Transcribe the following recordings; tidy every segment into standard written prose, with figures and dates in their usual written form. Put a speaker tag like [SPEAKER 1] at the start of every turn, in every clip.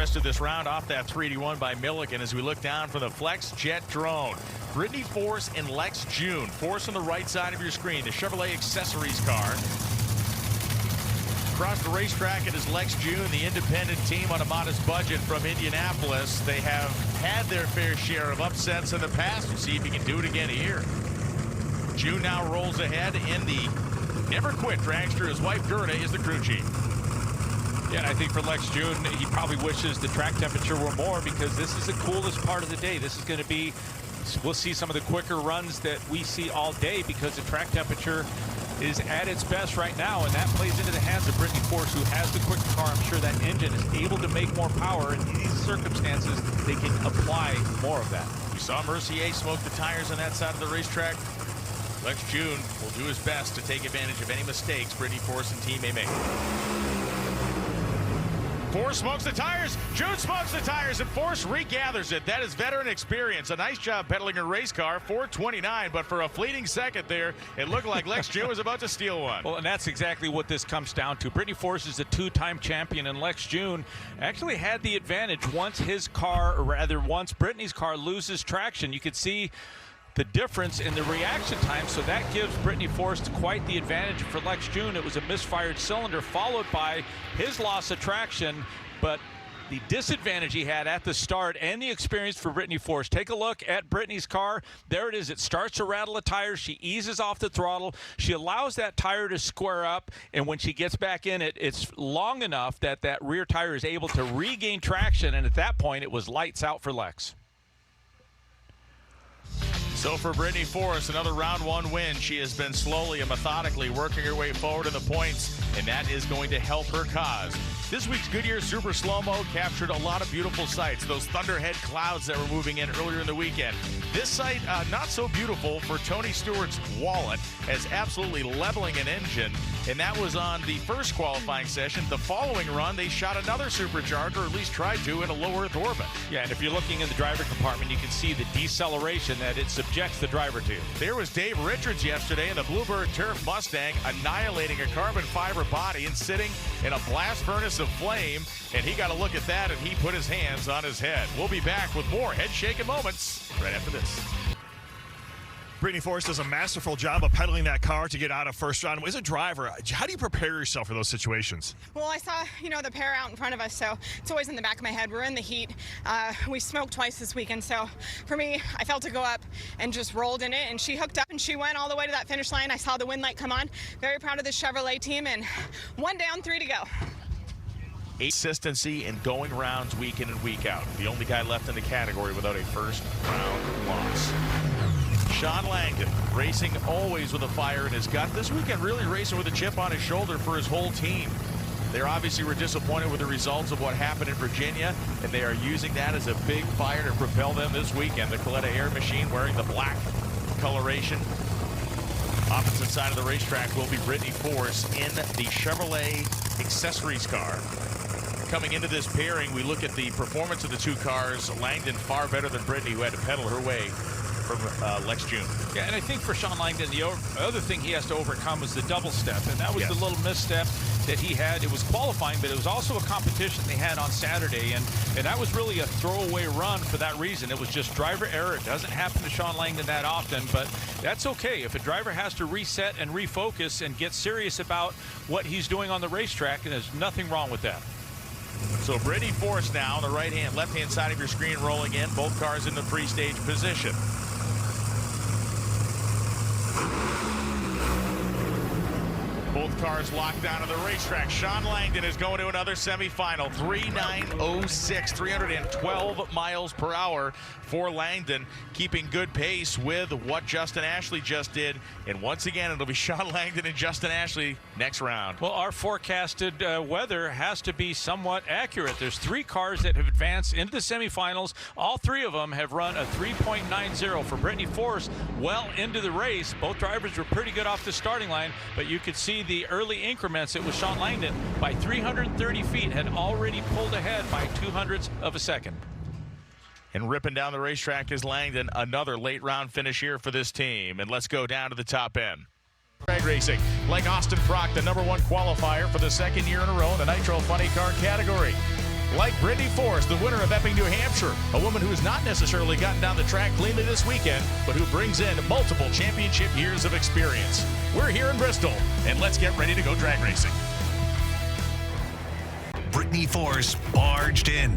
[SPEAKER 1] rest of this round off that 3-1 by Milliken as we look down for the Flex Jet Drone. Brittany Force and Lex Joon. Force on the right side of your screen, the Chevrolet accessories car. Across the racetrack, it is Lex Joon, the independent team on a modest budget from Indianapolis. They have had their fair share of upsets in the past. We'll see if he can do it again here. Joon now rolls ahead in the Never Quit dragster. His wife, Gerda, is the crew chief.
[SPEAKER 2] Yeah, and I think for Lex Joon, he probably wishes the track temperature were more because this is the coolest part of the day. This is going to be, we'll see some of the quicker runs that we see all day because the track temperature is at its best right now, and that plays into the hands of Brittany Force, who has the quicker car. I'm sure that engine is able to make more power. In these circumstances, they can apply more of that.
[SPEAKER 1] We saw Mercier smoke the tires on that side of the racetrack. Lex Joon will do his best to take advantage of any mistakes Brittany Force and team may make. Force smokes the tires, Joon smokes the tires, and Force regathers it. That is veteran experience. A nice job pedaling her race car, 429, but for a fleeting second there, it looked like Lex Joon was about to steal one.
[SPEAKER 2] Well, and that's exactly what this comes down to. Brittany Force is a two-time champion, and Lex Joon actually had the advantage once his car, or rather once Brittany's car loses traction. You could see the difference in the reaction time, so that gives Brittany Force quite the advantage. For Lex Joon, it was a misfired cylinder followed by his loss of traction, but the disadvantage he had at the start and the experience for Brittany Force. Take a look at Brittany's car. There it is. It starts to rattle the tires. She eases off the throttle. She allows that tire to square up, and when she gets back in it, it's long enough that that rear tire is able to regain traction, and at that point, it was lights out for Lex.
[SPEAKER 1] So for Brittany Force, another round one win. She has been slowly and methodically working her way forward in the points, and that is going to help her cause. This week's Goodyear Super Slow-Mo captured a lot of beautiful sights. Those thunderhead clouds that were moving in earlier in the weekend. This sight, not so beautiful for Tony Stewart's Wallet, as absolutely leveling an engine, and that was on the first qualifying session. The following run, they shot another supercharger, or at least tried to, in a low Earth orbit.
[SPEAKER 2] Yeah, and if you're looking in the driver compartment, you can see the deceleration that it subjects the driver to.
[SPEAKER 1] There was Dave Richards yesterday in the Bluebird Turf Mustang, annihilating a carbon fiber body and sitting in a blast furnace of flame, and he got a look at that, and he put his hands on his head. We'll be back with more head-shaking moments right after this.
[SPEAKER 3] Brittany Force does a masterful job of pedaling that car to get out of first round. As a driver, how do you prepare yourself for those situations?
[SPEAKER 4] Well, I saw, the pair out in front of us, so it's always in the back of my head. We're in the heat. We smoked twice this weekend, so for me, I felt to go up and just rolled in it, and she hooked up and she went all the way to that finish line. I saw the wind light come on. Very proud of the Chevrolet team, and 1 down, 3 to go.
[SPEAKER 1] Consistency and going rounds week in and week out. The only guy left in the category without a first round loss. Sean Langdon, racing always with a fire in his gut. This weekend really racing with a chip on his shoulder for his whole team. They obviously were disappointed with the results of what happened in Virginia, and they are using that as a big fire to propel them this weekend. The Coletta Air Machine wearing the black coloration. Opposite side of the racetrack will be Brittany Force in the Chevrolet accessories car. Coming into this pairing, we look at the performance of the two cars. Langdon far better than Brittany, who had to pedal her way from Lex Joon.
[SPEAKER 2] Yeah, and I think for Sean Langdon, the other thing he has to overcome is the double step, and that was the little misstep that he had. It was qualifying, but it was also a competition they had on Saturday, and that was really a throwaway run for that reason. It was just driver error. It doesn't happen to Sean Langdon that often, but that's okay. If a driver has to reset and refocus and get serious about what he's doing on the racetrack, and there's nothing wrong with that.
[SPEAKER 1] So Brittany Force now on the left-hand side of your screen rolling in. Both cars in the pre-stage position. Both cars locked down on the racetrack. Sean Langdon is going to another semifinal. 3:09.06, 312 miles per hour for Langdon, keeping good pace with what Justin Ashley just did. And once again, it'll be Sean Langdon and Justin Ashley next round.
[SPEAKER 2] Well, our forecasted weather has to be somewhat accurate. There's 3 cars that have advanced into the semifinals. All 3 of them have run a 3.90 for Brittany Force well into the race. Both drivers were pretty good off the starting line, but you could see the early increments. It was Sean Langdon by 330 feet had already pulled ahead by 200ths of a second.
[SPEAKER 1] And ripping down the racetrack is Langdon. Another late round finish here for this team. And let's go down to the top end. Drag racing, like Austin Prock, the #1 qualifier for the 2nd year in a row in the Nitro Funny Car category. Like Brittany Forrest, the winner of Epping, New Hampshire, a woman who has not necessarily gotten down the track cleanly this weekend, but who brings in multiple championship years of experience. We're here in Bristol, and let's get ready to go drag racing.
[SPEAKER 5] Brittany Forrest barged in.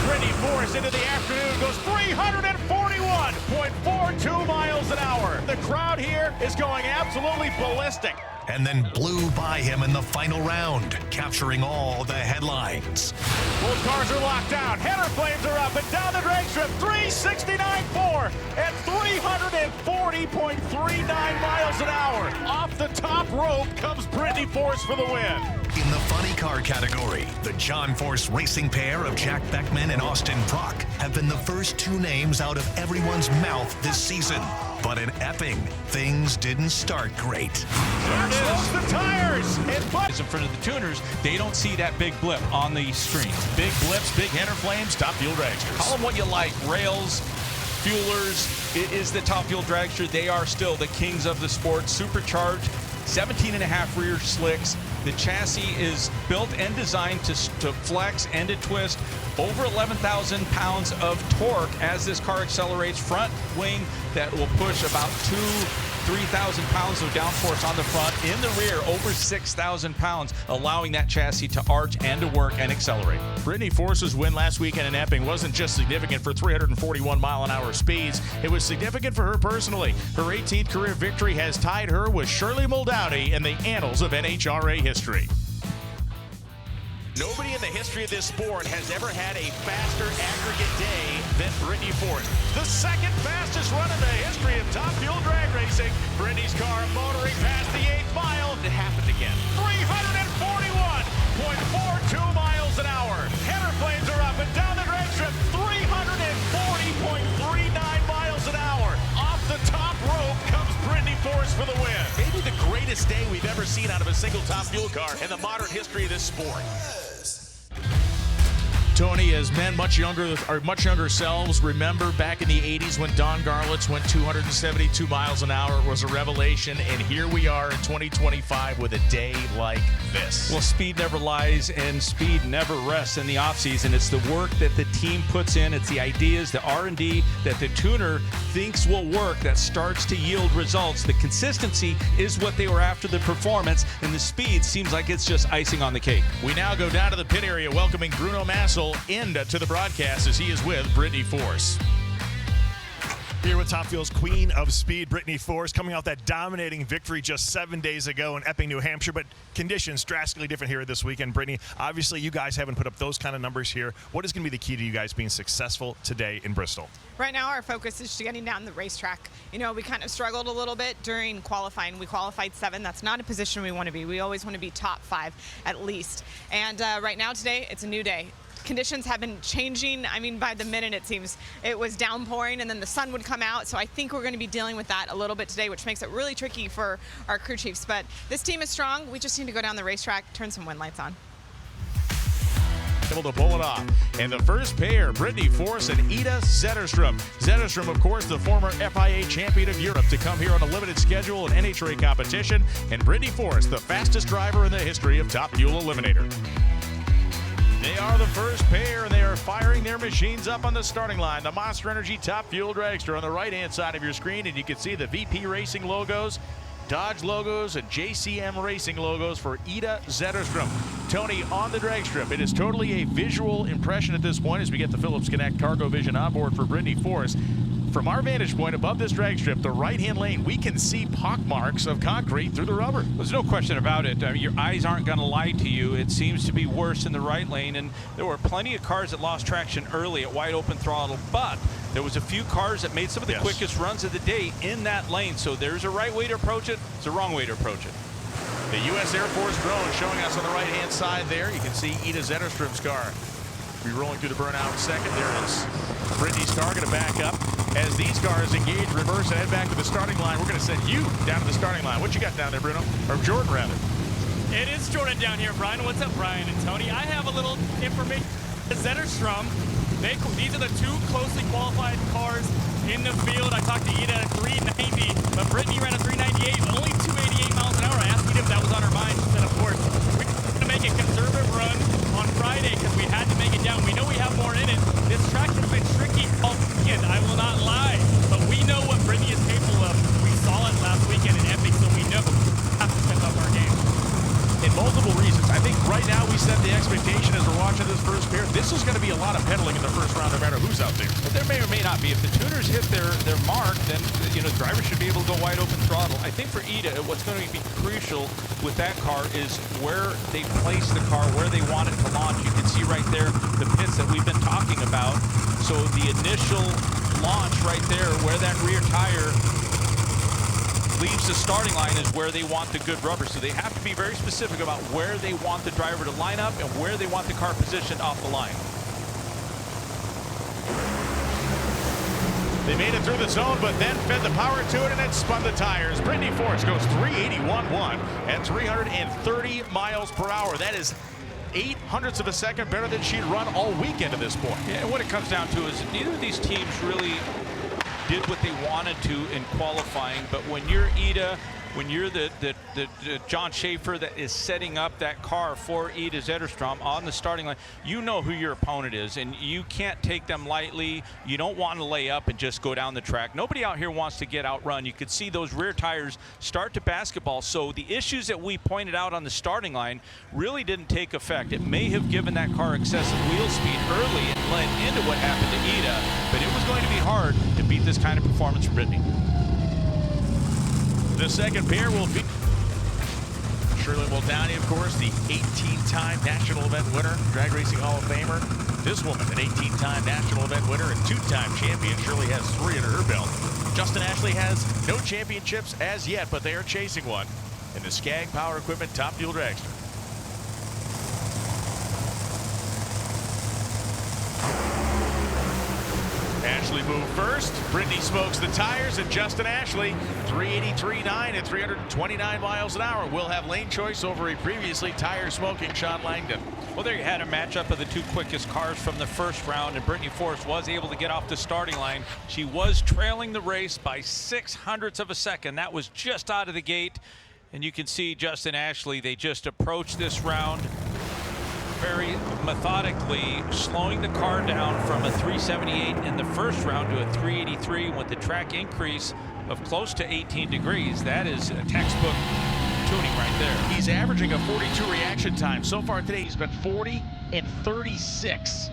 [SPEAKER 1] Brittany Forrest into the afternoon goes 341.42 miles an hour. The crowd here is going absolutely ballistic.
[SPEAKER 5] And then blew by him in the final round, capturing all the headlines.
[SPEAKER 1] Both cars are locked down. Header flames are up and down the drag strip. 369.4 at 340.39 miles an hour. Off the top rope comes Brittany Forrest for the win.
[SPEAKER 5] In the funny car category, the John Force racing pair of Jack Beckman and Austin Prock have been the first two names out of everyone's mouth this season. But in Epping, things didn't start great.
[SPEAKER 1] There smokes the tires.
[SPEAKER 2] In front of the tuners, they don't see that big blip on the screen.
[SPEAKER 1] Big blips, big header flames, Top Fuel dragsters.
[SPEAKER 2] Call them what you like. Rails, fuelers. It is the Top Fuel dragster. They are still the kings of the sport. Supercharged, 17.5 rear slicks. The chassis is built and designed to flex and to twist. Over 11,000 pounds of torque as this car accelerates. Front wing that will push about 3,000 pounds of downforce on the front. In the rear, over 6,000 pounds, allowing that chassis to arch and to work and accelerate.
[SPEAKER 1] Brittany Forrest's win last weekend in Epping wasn't just significant for 341 mile an hour speeds. It was significant for her personally. Her 18th career victory has tied her with Shirley Muldowney in the annals of NHRA history. Nobody in the history of this sport has ever had a faster aggregate day than Brittany Forrest. The second fastest run in the history of Top Fuel drag racing. Brittany's car motoring past the 8th mile. It happened again. 341.42 miles an hour. Header flames are up and down the drag strip. 340.39 miles an hour. Off the top rope comes Brittany Forrest for the win. Maybe the greatest day we've ever seen out of a single Top Fuel car in the modern history of this sport. Tony, as men much younger selves, remember back in the 80s when Don Garlitz went 272 miles an hour. It was a revelation, and here we are in 2025 with a day like this.
[SPEAKER 2] Well, speed never lies, and speed never rests in the offseason. It's the work that the team puts in. It's the ideas, the R&D that the tuner thinks will work that starts to yield results. The consistency is what they were after the performance, and the speed seems like it's just icing on the cake.
[SPEAKER 1] We now go down to the pit area, welcoming Bruno Massel into the broadcast as he is with Brittany Forrest.
[SPEAKER 3] Here with Top Fuel's Queen of Speed, Brittany Forrest, coming off that dominating victory just 7 days ago in Epping, New Hampshire, but conditions drastically different here this weekend. Brittany, obviously you guys haven't put up those kind of numbers here. What is going to be the key to you guys being successful today in Bristol?
[SPEAKER 4] Right now, our focus is getting down the racetrack. You know, we kind of struggled a little bit during qualifying. We qualified 7th. That's not a position we want to be. We always want to be top 5 at least. And right now, today, it's a new day. Conditions have been changing. I mean, by the minute it seems. It was downpouring and then the sun would come out. So I think we're going to be dealing with that a little bit today, which makes it really tricky for our crew chiefs. But this team is strong. We just need to go down the racetrack, turn some wind lights on.
[SPEAKER 1] Able to pull it off. And the first pair, Brittany Forrest and Zetterström. Zetterström, of course, the former FIA champion of Europe, to come here on a limited schedule in NHRA competition. And Brittany Forrest, the fastest driver in the history of Top Fuel Eliminator. They are the first pair, and they are firing their machines up on the starting line. The Monster Energy Top Fuel dragster on the right-hand side of your screen, and you can see the VP Racing logos, Dodge logos, and JCM Racing logos for Zetterström. Tony, on the drag strip, it is totally a visual impression at this point as we get the Phillips Connect Cargo Vision on board for Brittany Forrest. From our vantage point above this drag strip, the right-hand lane, we can see pockmarks of concrete through the rubber.
[SPEAKER 2] There's no question about it. I mean, your eyes aren't going to lie to you. It seems to be worse in the right lane, and there were plenty of cars that lost traction early at wide open throttle, but there was a few cars that made some of the quickest runs of the day in that lane. So there's a right way to approach it. There's a wrong way to approach it.
[SPEAKER 1] The U.S. Air Force drone showing us on the right-hand side there. You can see Zetterström's car. Be rolling through the burnout second. There is Brittany's car going to back up. As these cars engage, reverse, and head back to the starting line, we're going to send you down to the starting line. What you got down there, Bruno? Or Jordan, rather.
[SPEAKER 6] It is Jordan down here, Brian. What's up, Brian and Tony? I have a little information. Zetterström, these are the two closely qualified cars in the field. I talked to Ida at 390, but Brittany ran a 398, only 288 miles an hour. I asked Ida if that was on her mind. She said, of course. We're going to make a conservative run on Friday because we had to make it down. We know we have more in it. This track has been tricky all weekend, I will not lie. But we know what Brittany is capable of. We saw it last weekend in Epic, so we know we have to step up our game.
[SPEAKER 1] In multiple reasons. I think right now we set the expectation as we're watching this first pair. This is going to be a lot of pedaling in the first round no matter who's out there.
[SPEAKER 2] But there may or may not be. If the tuners hit their mark, then the driver should be able to go wide open throttle. I think for Ida, what's going to be crucial with that car is where they place the car, where they want it to launch. You can see right there the pits that we've been talking about. So the initial launch right there, where that rear tire leaves the starting line, is where they want the good rubber. So they have to be very specific about where they want the driver to line up and where they want the car positioned off the line.
[SPEAKER 1] They made it through the zone, but then fed the power to it and it spun the tires. Brittany Force goes 381.1 at 330 miles per hour. That is 0.08 of a second better than she'd run all weekend at this point.
[SPEAKER 2] Yeah, and what it comes down to is neither of these teams really did what they wanted to in qualifying, but when you're Ida, when you're the John Schaefer that is setting up that car for Ida Zetterström on the starting line, you know who your opponent is, and you can't take them lightly. You don't want to lay up and just go down the track. Nobody out here wants to get outrun. You could see those rear tires start to basketball, so the issues that we pointed out on the starting line really didn't take effect. It may have given that car excessive wheel speed early and led into what happened to Ida, but it was going to be hard to beat this kind of performance from Brittany.
[SPEAKER 1] The second pair will be Shirley Muldowney, of course, the 18-time national event winner, Drag Racing Hall of Famer. This woman, an 18-time national event winner and 2-time champion. Shirley has 3 under her belt. Justin Ashley has no championships as yet, but they are chasing one in the Skag Power Equipment Top Fuel Dragster. Ashley moved first. Brittany smokes the tires, and Justin Ashley, 383.9 at 329 miles an hour, will have lane choice over a previously tire-smoking Sean Langdon.
[SPEAKER 2] Well, there you had a matchup of the 2 quickest cars from the first round, and Brittany Force was able to get off the starting line. She was trailing the race by 0.06 of a second. That was just out of the gate, and you can see Justin Ashley, they just approached this round very methodically, slowing the car down from a 378 in the first round to a 383 with the track increase of close to 18 degrees. That is a textbook tuning right there.
[SPEAKER 1] He's averaging a 42 reaction time. So far today, he's been 40 and 36.